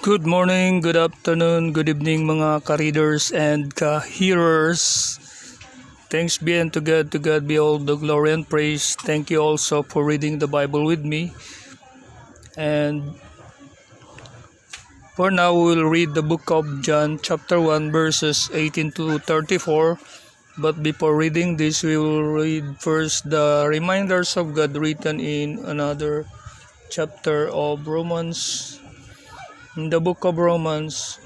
Good morning, good afternoon, good evening mga ka-readers and ka-hearers. Thanks be unto God, to God be all the glory and praise. Thank you also for reading the Bible with me. And for now, we will read the book of John chapter 1 verses 18 to 34. But before reading this, we will read first the reminders of God written in another chapter of Romans. In the book of Romans,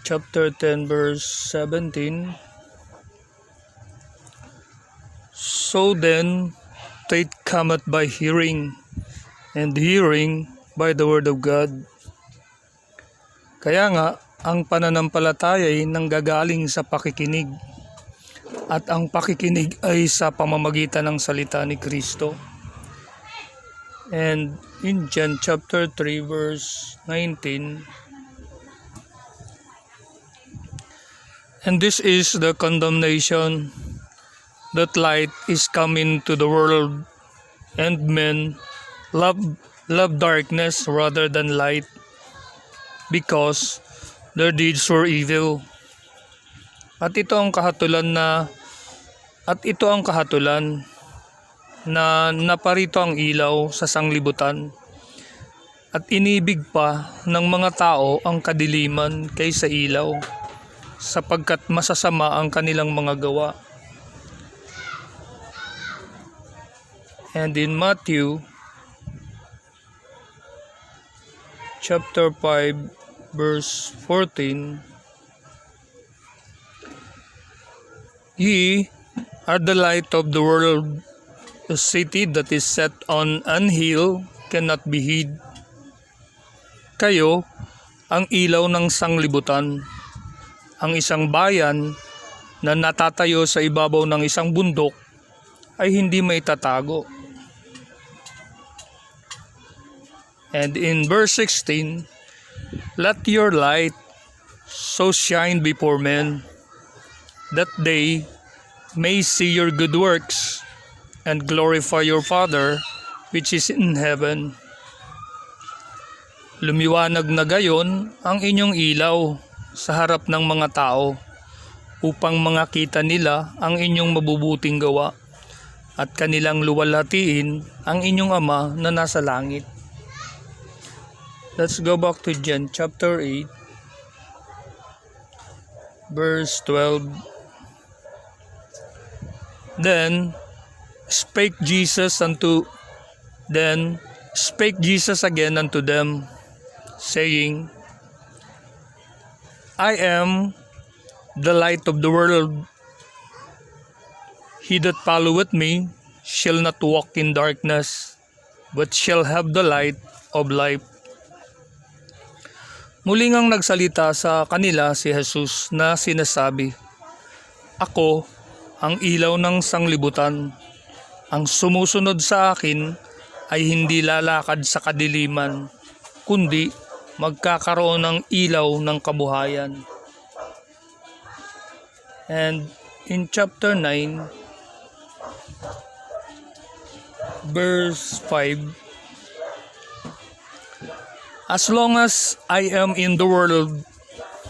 chapter 10, verse 17. So then, faith cometh by hearing, and hearing by the word of God. Kaya nga, ang pananampalataya ay nanggagaling sa pakikinig, at ang pakikinig ay sa pamamagitan ng salita ni Kristo. And in John chapter 3 verse 19, and this is the condemnation, that light is come into the world, and men love darkness rather than light, because their deeds were evil. At ito ang kahatulan na naparito ang ilaw sa sanglibutan, at inibig pa ng mga tao ang kadiliman kaysa ilaw, sapagkat masasama ang kanilang mga gawa. And in Matthew chapter 5 verse 14, Ye are the light of the world. A city that is set on an hill cannot be hid. Kayo ang ilaw ng sanglibutan. Ang isang bayan na natatayo sa ibabaw ng isang bundok ay hindi maitatago. And in verse 16, let your light so shine before men, that they may see your good works and glorify your Father which is in heaven. Lumiwanag na gayon ang inyong ilaw sa harap ng mga tao, upang makita nila ang inyong mabubuting gawa, at kanilang luwalhatiin ang inyong Ama na nasa langit. Let's go back to John chapter 8 verse 12. Then spake Jesus again unto them, saying, I am the light of the world. He that followeth me shall not walk in darkness, but shall have the light of life. Muling ang nagsalita sa kanila si Jesus na sinasabi, Ako ang ilaw ng sanglibutan. Ang sumusunod sa akin ay hindi lalakad sa kadiliman, kundi magkakaroon ng ilaw ng kabuhayan. And in chapter 9, verse 5, as long as I am in the world,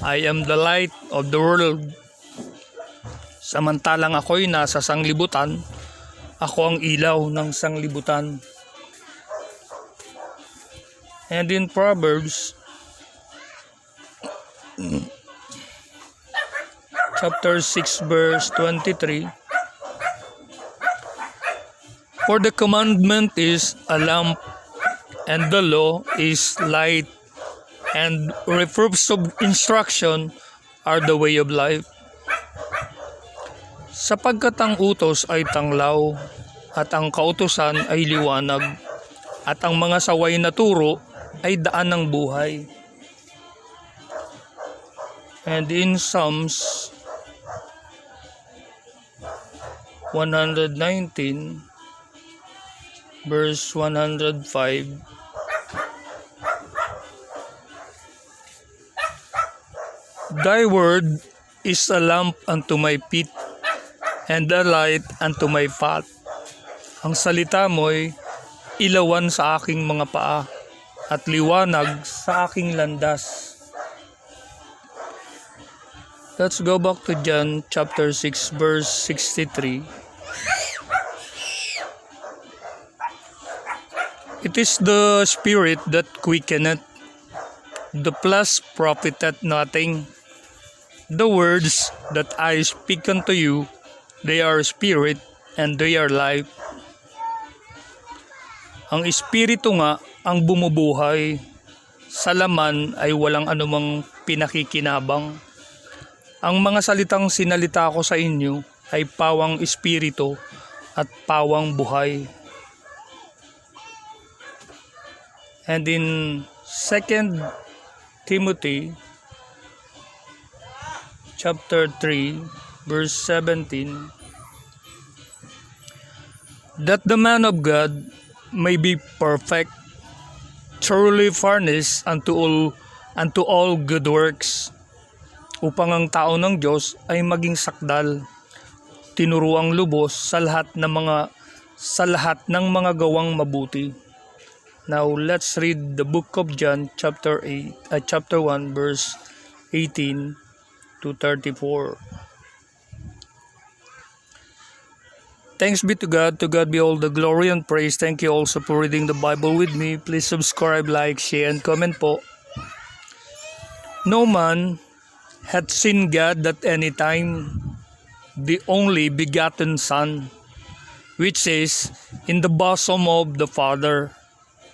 I am the light of the world. Samantalang ako'y nasa sanglibutan, ako ang ilaw ng sanglibutan. And in Proverbs chapter 6 verse 23, for the commandment is a lamp, and the law is light, and reproofs of instruction are the way of life. Sapagkat ang utos ay tanglaw, at ang kautusan ay liwanag, at ang mga saway na turo ay daan ng buhay. And in Psalms 119 verse 105, Thy word is a lamp unto my feet, and a light unto my path. Ang salita mo'y ilawan sa aking mga paa, at liwanag sa aking landas. Let's go back to John chapter 6 verse 63. It is the Spirit that quickeneth, the flesh profiteth nothing. The words that I speak unto you, they are spirit and they are life. Ang Espiritu nga ang bumubuhay, sa laman ay walang anumang pinakikinabang. Ang mga salitang sinalita ko sa inyo ay pawang espiritu at pawang buhay. And in 2 Timothy chapter 3 verse 17, that the man of God may be perfect, thoroughly furnished unto all good works, upang ang tao ng Diyos ay maging sakdal, tinuruang lubos sa lahat ng mga gawang mabuti. Now let's read the book of John chapter 1 verse 18 to 34. Thanks be to God be all the glory and praise. Thank you also for reading the Bible with me. Please subscribe, like, share, and comment po. No man hath seen God at any time, the only begotten Son, which is in the bosom of the Father.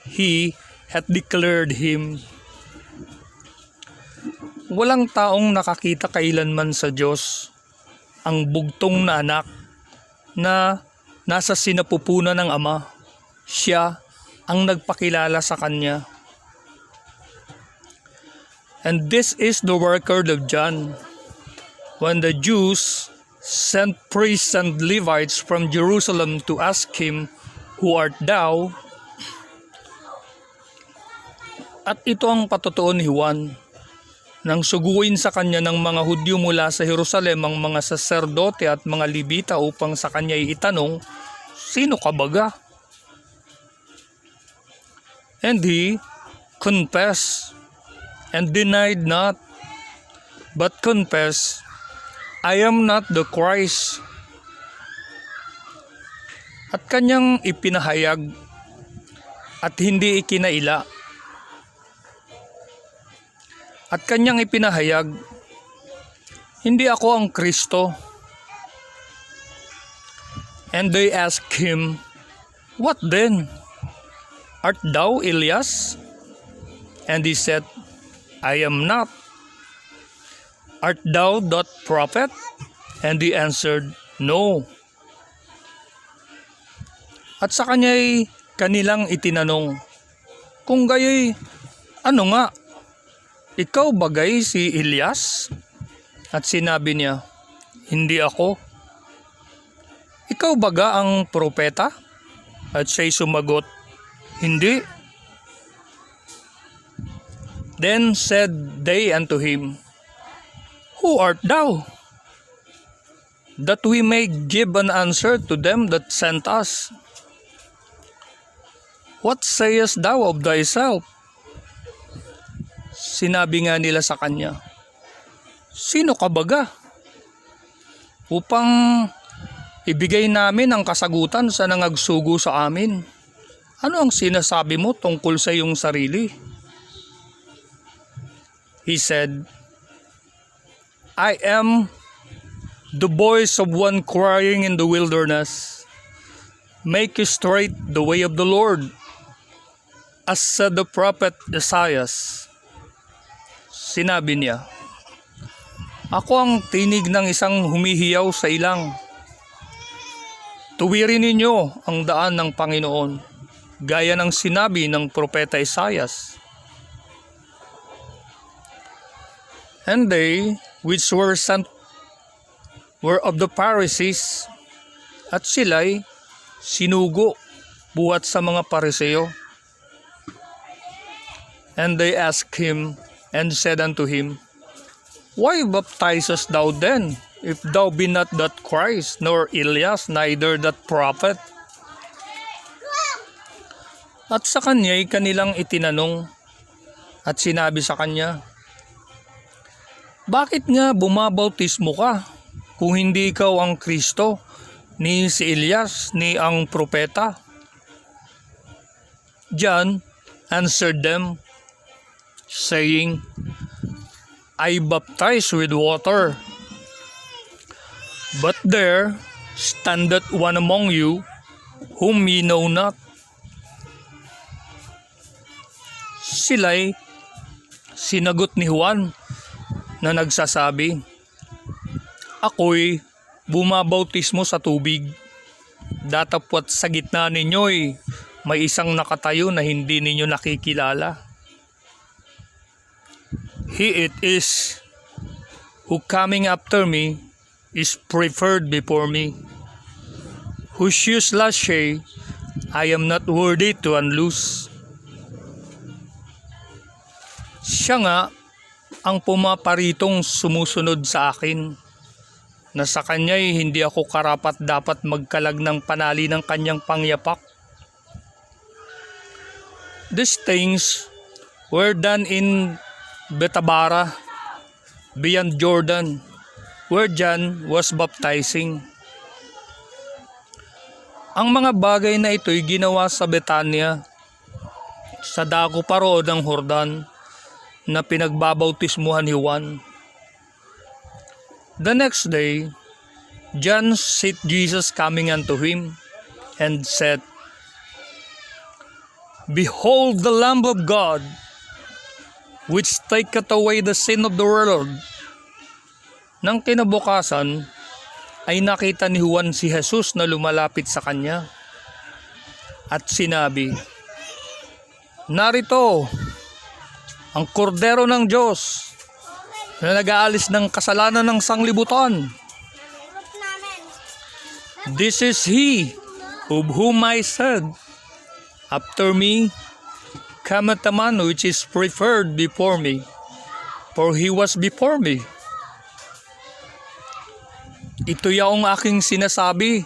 He hath declared him. Walang taong nakakita kailanman sa Diyos, ang bugtong na anak na nasa sinapupunan ng Ama. Siya ang nagpakilala sa Kanya. And this is the record of John. When the Jews sent priests and Levites from Jerusalem to ask him, "Who art thou?" At ito ang patutuon ni Juan. Nang suguin sa kanya ng mga Hudyo mula sa Jerusalem ang mga saserdote at mga Levita upang sa kanya itanong, "Sino ka baga?" And he confessed and denied not, but confessed, "I am not the Christ." At kanyang ipinahayag at hindi ikinaila. At kanyang ipinahayag, "Hindi ako ang Kristo." And they asked him, "What then? Art thou Elias?" And he said, "I am not." "Art thou that prophet?" And he answered, "No." At sa kanya'y kanilang itinanong, "Kung gayoy, ano nga? Ikaw bagay si Elias?" At sinabi niya, "Hindi ako." "Ikaw baga ang propeta?" At siya'y sumagot, "Hindi." Then said they unto him, "Who art thou? That we may give an answer to them that sent us. What sayest thou of thyself?" Sinabi nga nila sa kanya, "Sino ka baga? Upang ibigay namin ang kasagutan sa nangagsugo sa amin. Ano ang sinasabi mo tungkol sa iyong sarili?" He said, "I am the voice of one crying in the wilderness, make straight the way of the Lord, as said the prophet Isaiah." Sinabi niya, "Ako ang tinig ng isang humihiyaw sa ilang. Tuwirin ninyo ang daan ng Panginoon, gaya ng sinabi ng propeta Isaiah." And they which were sent were of the Pharisees, at sila'y sinugo buhat sa mga Pariseo. And they asked him and said unto him, "Why baptizest thou then, if thou be not that Christ, nor Elias, neither that prophet?" At sa kanya'y kanilang itinanong, at sinabi sa kanya, "Bakit nga bumabautismo ka kung hindi ikaw ang Kristo, ni si Elias, ni ang propeta?" John answered them, saying, "I baptize with water, but there standeth one among you whom ye know not." Sila'y sinagot ni Juan na nagsasabi, "Ako'y bumabautismo sa tubig, datapwat sa gitna ninyo'y may isang nakatayo na hindi ninyo nakikilala. He it is who coming after me is preferred before me, whose shoes lashes I am not worthy to unloose." Siya nga ang pumaparitong sumusunod sa akin, na sa kanya'y hindi ako karapat dapat magkalag ng panali ng kanyang pangyapak. These things were done in Betabara, beyond Jordan, where John was baptizing. Ang mga bagay na ito'y ginawa sa Betania, sa dako pa roon ng Jordan, na pinagbabautismuhan ni Juan. The next day, John saw Jesus coming unto him, and said, "Behold the Lamb of God, which taketh away the sin of the world." Nang kinabukasan, ay nakita ni Juan si Jesus na lumalapit sa kanya, at sinabi, "Narito, ang kordero ng Diyos na nag-aalis ng kasalanan ng sanglibutan. This is He of whom I said, After me cometh a man which is preferred before me, for He was before me." Ito yaong aking sinasabi,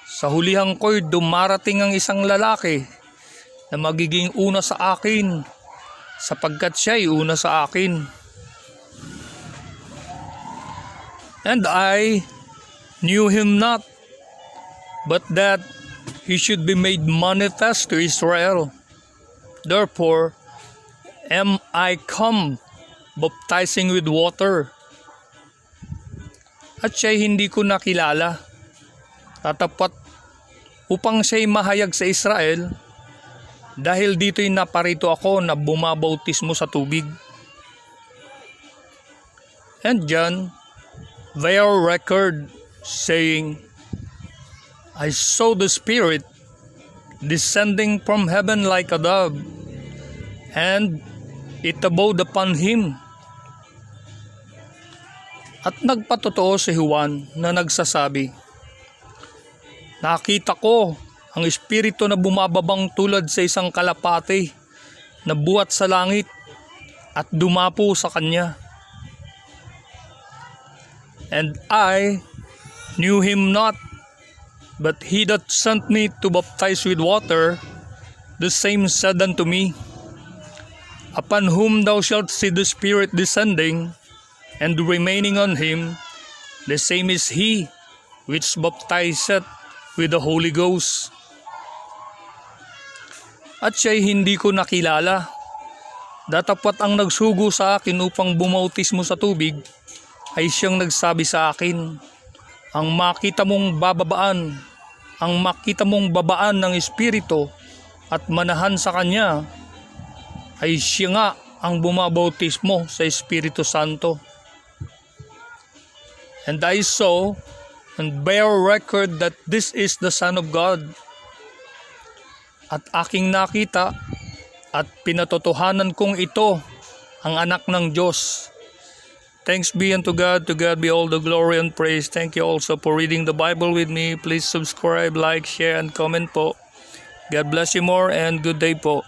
sa hulihan ko'y dumarating ang isang lalaki na magiging una sa akin, sapagkat siya'y una sa akin. And I knew him not, but that he should be made manifest to Israel. Therefore am I come baptizing with water. At siya'y hindi ko nakilala, tatapat upang siya'y mahayag sa Israel, dahil dito'y naparito ako na bumabautismo sa tubig. And John bare record, saying, "I saw the Spirit descending from heaven like a dove, and it abode upon him." At nagpatotoo si Juan na nagsasabi, "Nakita ko ang Espiritu na bumababang tulad sa isang kalapati na buhat sa langit at dumapo sa kanya. And I knew him not, but he that sent me to baptize with water, the same said unto me, Upon whom thou shalt see the Spirit descending and remaining on him, the same is he which baptizeth with the Holy Ghost." At siya'y hindi ko nakilala, datapwat ang nagsugo sa akin upang bumautismo sa tubig ay siyang nagsabi sa akin, "Ang makita mong babaan ng Espiritu at manahan sa kanya, ay siya nga ang bumabautismo sa Espiritu Santo." And I saw and bear record that this is the Son of God. At aking nakita at pinatotohanan kong ito ang anak ng Diyos. Thanks be unto God. To God be all the glory and praise. Thank you also for reading the Bible with me. Please subscribe, like, share, and comment po. God bless you more and good day po.